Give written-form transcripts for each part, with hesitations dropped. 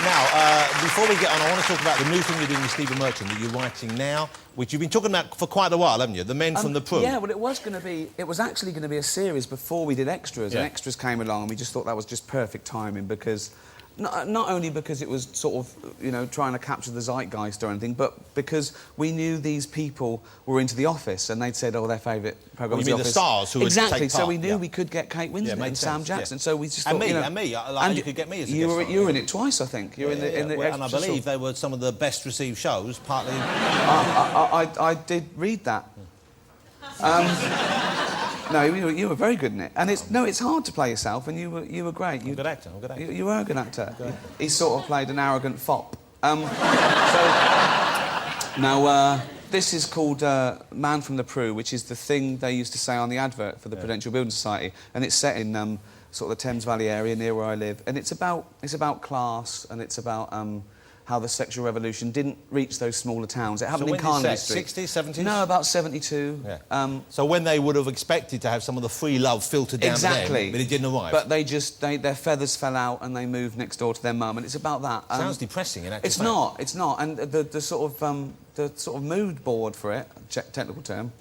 Now, before we get on, I want to talk about the new thing you're doing with Stephen Merchant that you're writing now, which you've been talking about for quite a while, haven't you? The Men from the Prue. Yeah, well, it was actually going to be a series before we did Extras, and Extras came along, and we just thought that was just perfect timing because... Not only because it was sort of, you know, trying to capture the zeitgeist or anything, but because we knew these people were into The Office, and they'd said, oh, their favourite programme was The Office. The stars who would take part. So we knew we could get Kate Winslet and Sam Jackson. So we just thought, and me, like, you could get me as a guest star. You were in it twice, I think. You were in the and I believe they were some of the best received shows, partly... I did read that. No, you were very good in it, and it's hard to play yourself, and you were great. I'm a good actor. You were a good actor. He sort of played an arrogant fop. This is called Man from the Prue, which is the thing they used to say on the advert for the Prudential Building Society, and it's set in sort of the Thames Valley area near where I live, and it's about class, and it's about how the sexual revolution didn't reach those smaller towns. It happened in Carnaby Street. 60s, 70s? No, about 72. Yeah. So when they would have expected to have some of the free love filtered down to them, but it didn't arrive. But their feathers fell out and they moved next door to their mum, and it's about that. Sounds depressing in actual fact. It's not. And the sort of mood board for it, technical term,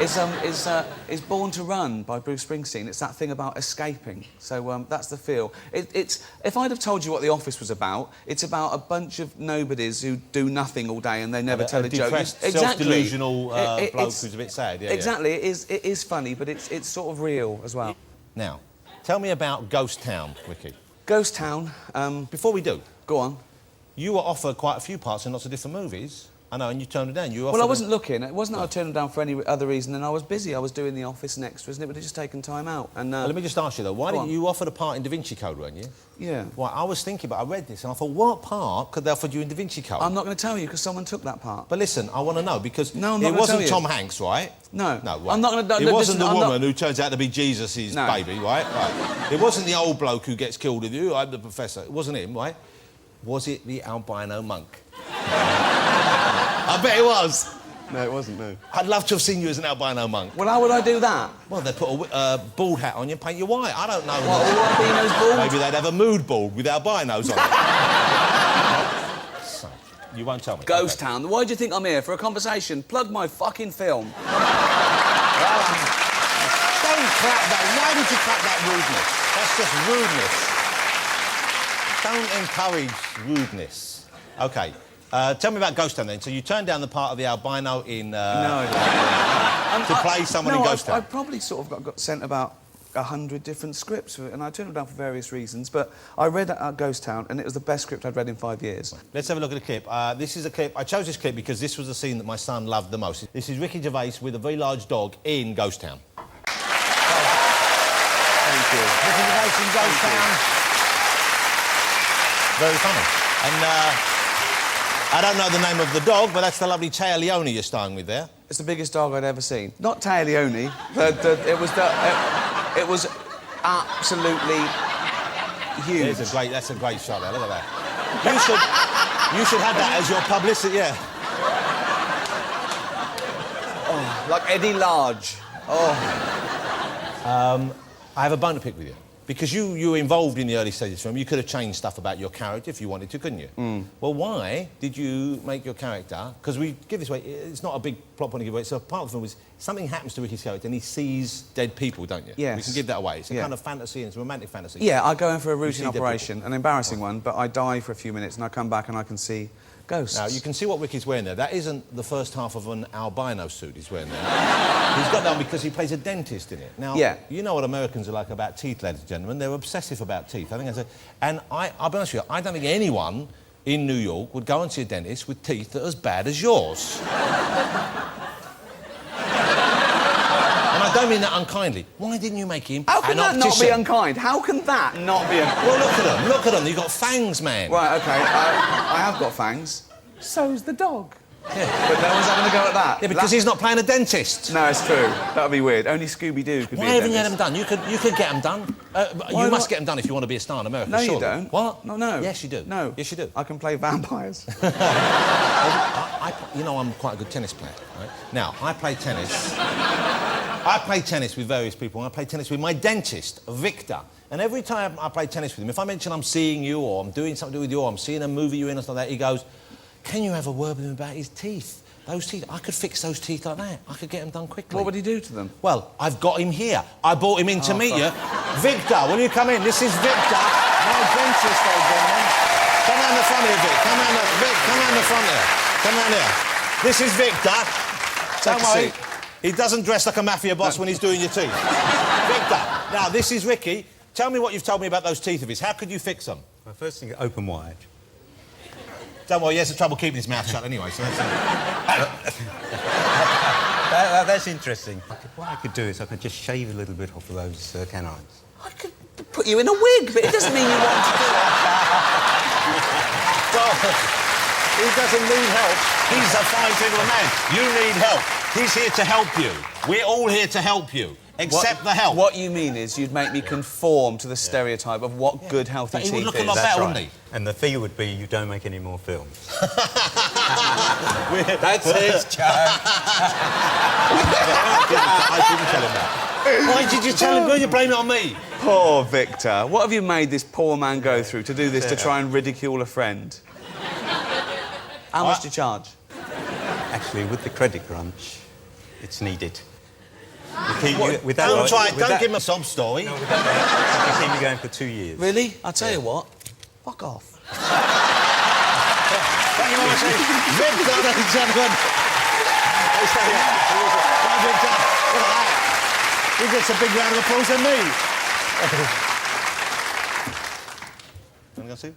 is Born to Run by Bruce Springsteen. It's that thing about escaping. So that's the feel. If I'd have told you what The Office was about, it's about a bunch of nobodies who do nothing all day and they never tell a joke. Exactly. Self-delusional bloke who's a bit sad. Yeah, exactly. It is funny, but it's sort of real as well. Now, tell me about Ghost Town, Ricky. Ghost Town. Before we do, go on. You were offered quite a few parts in lots of different movies. I know, and you turned it down. Well, I wasn't looking. It wasn't I turned it down for any other reason than I was busy. I was doing The Office and Extras, and it would have just taken time out. And well, let me just ask you, though. Why didn't you offer a part in Da Vinci Code, weren't you? Yeah. Well, I was thinking, but I read this, and I thought, what part could they offer you in Da Vinci Code? I'm not going to tell you, because someone took that part. But listen, I want to know, because no, I'm not it wasn't tell you. Tom Hanks, right? No. No, right. I'm not going to... It wasn't the woman who turns out to be Jesus' baby, right? Right. It wasn't the old bloke who gets killed with you, I'm the professor. It wasn't him, right? Was it the albino monk? I bet it was. No, it wasn't, no. I'd love to have seen you as an albino monk. Well, how would I do that? Well, they'd put a bald hat on you and paint you white. I don't know. What, all albinos bald? Maybe they'd have a mood board with albinos on it. So, you won't tell me. Ghost Town. Why do you think I'm here? For a conversation? Plug my fucking film. Don't clap that. Why would you clap that rudeness? That's just rudeness. Don't encourage rudeness. OK. Tell me about Ghost Town, then. So you turned down the part of the albino in... to play someone in Ghost Town. I probably sort of got sent about 100 different scripts, and I turned them down for various reasons, but I read Ghost Town, and it was the best script I'd read in 5 years. Let's have a look at the clip. This is a clip... I chose this clip because this was the scene that my son loved the most. This is Ricky Gervais with a very large dog in Ghost Town. Thank you. Ricky Gervais in Ghost Town. Very funny. And, I don't know the name of the dog, but that's the lovely Taya Leone you're starring with there. It's the biggest dog I'd ever seen. Not Taya Leone. It was absolutely huge. That's a great shot there. Look at that. You should have that as your publicity. Yeah. Oh, like Eddie Large. Oh. I have a bone to pick with you. Because you were involved in the early stages of the film, you could have changed stuff about your character if you wanted to, couldn't you? Well, why did you make your character... Because we give this away, it's not a big plot point to give away, so part of the film is something happens to Ricky's character and he sees dead people, don't you? Yes. We can give that away. It's a kind of fantasy, and it's a romantic fantasy. Yeah, I go in for a routine operation, an embarrassing one, but I die for a few minutes and I come back and I can see ghosts. Now, you can see what Ricky's wearing there. That isn't the first half of an albino suit he's wearing there. He's got that on because he plays a dentist in it. Now, you know what Americans are like about teeth, ladies and gentlemen. They're obsessive about teeth. I think that's and I'll be honest with you, I don't think anyone in New York would go and see a dentist with teeth that are as bad as yours. And I don't mean that unkindly. Why didn't you make him How can an that optician? not be unkind? How can that not be unkind? Well, look at them. Look at them. You've got fangs, man. Right, OK. I have got fangs. So's the dog. Yeah. But no one's having a go at that. Yeah, because he's not playing a dentist. No, it's true. That would be weird. Only Scooby-Doo could be a dentist. Why haven't you had them done? You could get them done. You must get them done if you want to be a star in America. No, surely. you don't. What? No. Yes, you do. No. Yes, you do. I can play vampires. You know, I'm quite a good tennis player, right? Now, I play tennis. I play tennis with various people. I play tennis with my dentist, Victor. And every time I play tennis with him, if I mention I'm seeing you or I'm doing something to do with you or I'm seeing a movie you're in or something like that, he goes, can you have a word with him about his teeth? Those teeth, I could fix those teeth like that. I could get them done quickly. What would he do to them? Well, I've got him here. I brought him in to meet you. Victor, will you come in? This is Victor, my dentist, ladies and gentlemen. Come round the front here, Vic. Come round the front here. Come round here. This is Victor. Don't worry. He doesn't dress like a mafia boss when he's doing your teeth. Victor, now, this is Ricky. Tell me what you've told me about those teeth of his. How could you fix them? Well, first thing, open wide. Don't worry, he has trouble keeping his mouth shut anyway, so that's... That's interesting. What I could do is I could just shave a little bit off of those canines. I could put you in a wig, but it doesn't mean you want to do it. Well, he doesn't need help. He's a fine gentleman man. You need help. He's here to help you. We're all here to help you. Accept the help. What you mean is you'd make me conform to the stereotype of what good, healthy teeth is. He would look a lot better, wouldn't he? And the fee would be you don't make any more films. That's his joke. I didn't tell him that. Why did you tell him? Why you blame it on me? Poor Victor. What have you made this poor man go through to do this, to try and ridicule a friend? How much do you charge? Actually, with the credit crunch, it's needed. Don't give him a sob story. No, with that, you keep me going for 2 years. Really? I'll tell you what. Fuck off. Thank you very much. Victor, ladies and gentlemen. Victor. Look at that. He gets a big round of applause from me. Want to go see?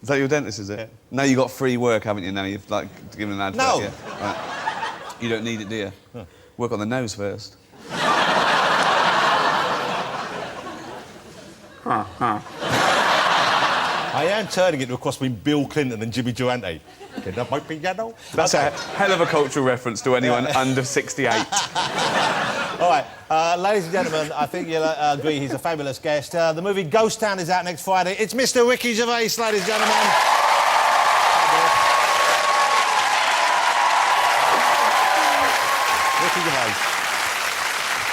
Is that your dentist, is it? Yeah. Now you've got free work, haven't you? Now you've, like, given an advert. No. Yeah. Right. You don't need it, do you? No. Work on the nose first. I am turning it into a cross between Bill Clinton and Jimmy Durante. Get up my piano. That's a hell of a cultural reference to anyone under 68. All right, ladies and gentlemen, I think you'll agree he's a fabulous guest. The movie Ghost Town is out next Friday. It's Mr. Ricky Gervais, ladies and gentlemen. Ricky Gervais.